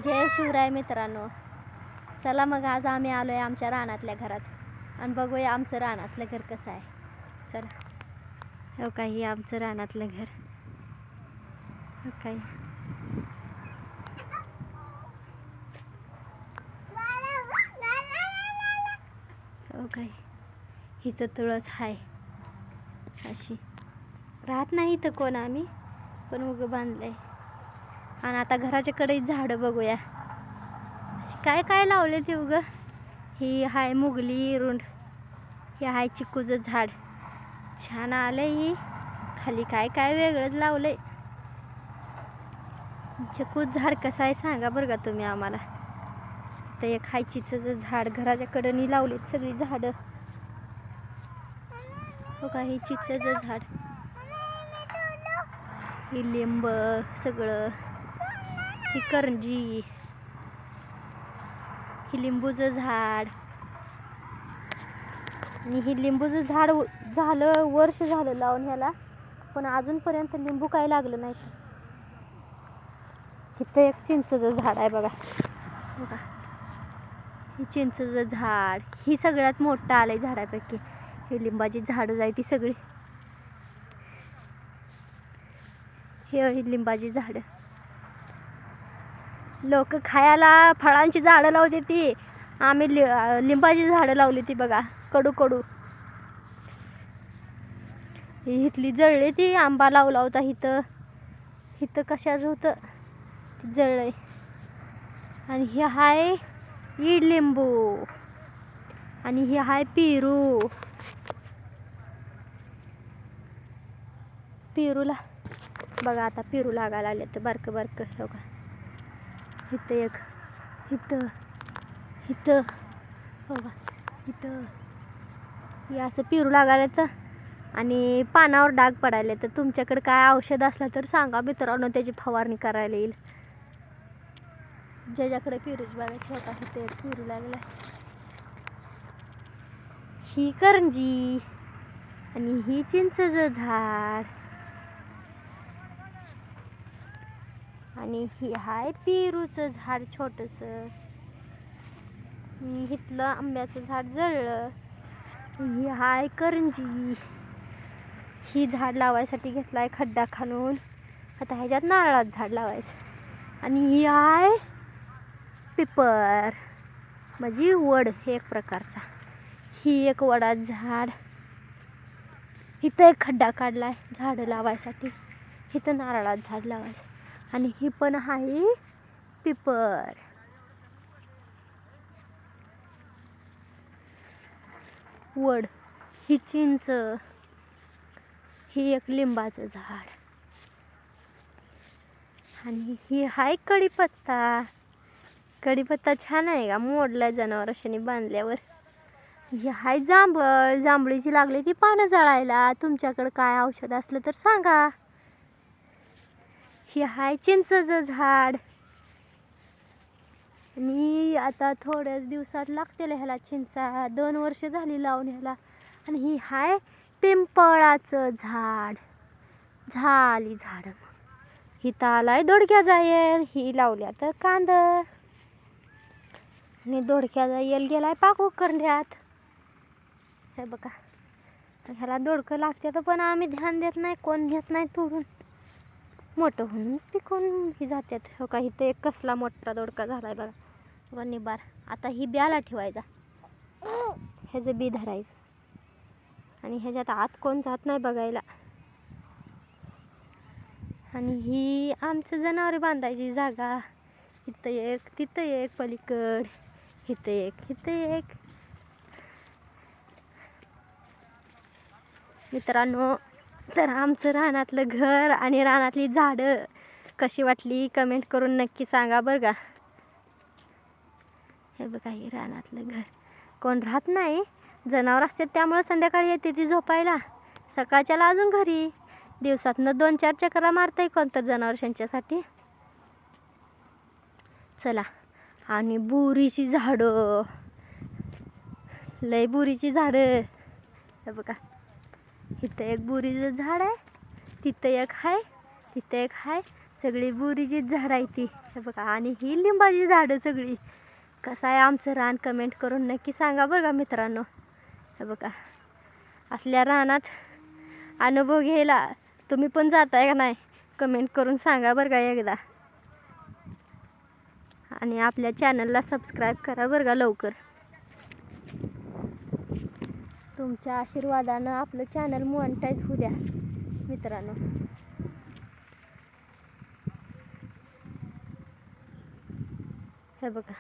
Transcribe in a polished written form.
जय शिवराय मित्रांनो. चला मग आज आम्ही आलोय आमच्या रानातल्या घरात आणि बघूया आमचं रानातलं घर कसं आहे. चला. हो काही आमचं रानातलं घर. हो काही हो काही इथं तुळस आहे. अशी राहत नाही इथं कोण, आम्ही पण उगं बांधलंय. आणि आता घराच्या कडे झाडं बघूया काय काय लावले ते उगं. ही हाय मुगली रुंड, हे हाय चिकूचं झाड छान आलंय. ही खाली काय काय वेगळंच लावलंय. चिकूचं झाड कसं आहे सांगा बरं का तुम्ही आम्हाला. तर एक हाय चिचचं झाड घराच्या कडेनी लावलीत सगळी झाडं. हो का हे चिचचं झाड, ही लिंब सगळं, ही करंजी, ही लिंबूचं झाड. आणि ही लिंबूचं झाड झालं वर्ष झालं लावून ह्याला, पण अजूनपर्यंत लिंबू काय लागलं नाही. इथं एक चिंचचं झाड आहे बघा. बघा ही चिंचचं झाड, ही सगळ्यात मोठं आलंय झाडापैकी. ही लिंबाची झाडं जाय ती सगळी. ही लिंबाची झाडं. लोक खायला फळांची झाडं लावते ती, आम्ही लिंबाची झाडं लावली ती बघा. कडू कडू इथली जळली ती. आंबा लावला होता इथं, इथं कशाच होतं जळलंय. आणि हे हाय ईड लिंबू, आणि हे हाय पेरू. पेरूला बघा आता पेरू लागायला आले तर बारकं बारकं. हो का इथं एक, इथं इथं हो का इथं हे असं पेरू लागायला तर. आणि पानावर डाग पडायले. तर तुमच्याकडे काय औषध असलं तर सांगा मित्रांनो, त्याची फवारणी करायला येईल. ज्याच्याकडे पेरूची बागायची होता इथे पेरू लागला. ही करंजी आणि ही चिंचचं झाड, आणि ही हाय पेरूचं झाड छोटंसं. इथलं आंब्याचं झाड जळलं. ही हाय करंजी. ही झाड लावायसाठी घेतलाय खड्डा खाणून. आता ह्याच्यात नारळाचं झाड लावायचं. आणि ही आहे पिपर म्हणजे वड एक प्रकारचा. ही एक वडाचं झाड. इथं एक खड्डा काढलाय झाडं लावायसाठी, इथं नारळाचं झाड लावायचं. आणि ही पण आहे पिपर. वड, ही चिंच, ही एक लिंबाचं झाड. आणि ही हाय कढीपत्ता. कढीपत्ता छान आहे का, मोडला जनावरांनी बांधल्यावर. ही हाय जांभळ, जांभळीची लागली ती पानं जळायला. तुमच्याकडे काय औषध असलं तर सांगा. ही हाय चिंचचं झाड. आणि आता थोड्याच दिवसात लागतील ह्याला चिंचा. 2 वर्ष झाली लावून ह्याला. आणि ही हाय पिंपळाचं झाड. झाली झाड. ही आलाय दोडक्या जायल. ही लावल्या तर कांद. आणि दोडक्या जायल गेलाय पाकू करण्यात. हे बघा ह्याला दोडकं लागते तर पण आम्ही ध्यान देत नाही, कोण घेत नाही तोडून. मोठं होऊन पिकून ही जातात. हो का इथं एक कसला मोठा दोडका झालाय बघा. बघा निबार. आता ही ब्याला ठेवायचा, ह्याचं बी धरायचं. आणि ह्याच्यात आत कोण जात नाही बघायला. आणि ही आमचं जनावर बांधायची जागा. इथं एक, तिथं एक, पलीकड इथं एक, इथं एक. मित्रांनो, तर आमचं रानातलं घर आणि रानातली झाडं कशी वाटली कमेंट करून नक्की सांगा बरं का. हे बघा हे रानातलं घर. कोण राहत नाही, जनावर असतात त्यामुळे संध्याकाळी येते ती झोपायला. सकाळच्याला अजून घरी. दिवसातनं 2-4 चकरा मारताय कोणतं जनावर त्यांच्यासाठी. चला. आणि बोरीची झाडं, लय बोरीची झाडं. हे बघा इथं एक बोरीचं झाड आहे, तिथं एक आहे, तिथं एक आहे. सगळी बोरीचीच झाडं आहे ती. हे बघा, आणि ही लिंबाची झाडं सगळी. कसं आहे आमचं रान कमेंट करून नक्की सांगा बरं का मित्रांनो. हे बघा, असल्या रानात अनुभव घ्यायला तुम्ही पण जाताय का नाही कमेंट करून सांगा बरं का एकदा. आणि आपल्या चॅनलला सबस्क्राईब करा बरं का लवकर. तुमच्या आशीर्वादानं आपलं चॅनल मॉनिटाईज होऊ द्या मित्रांनो. हे बघा,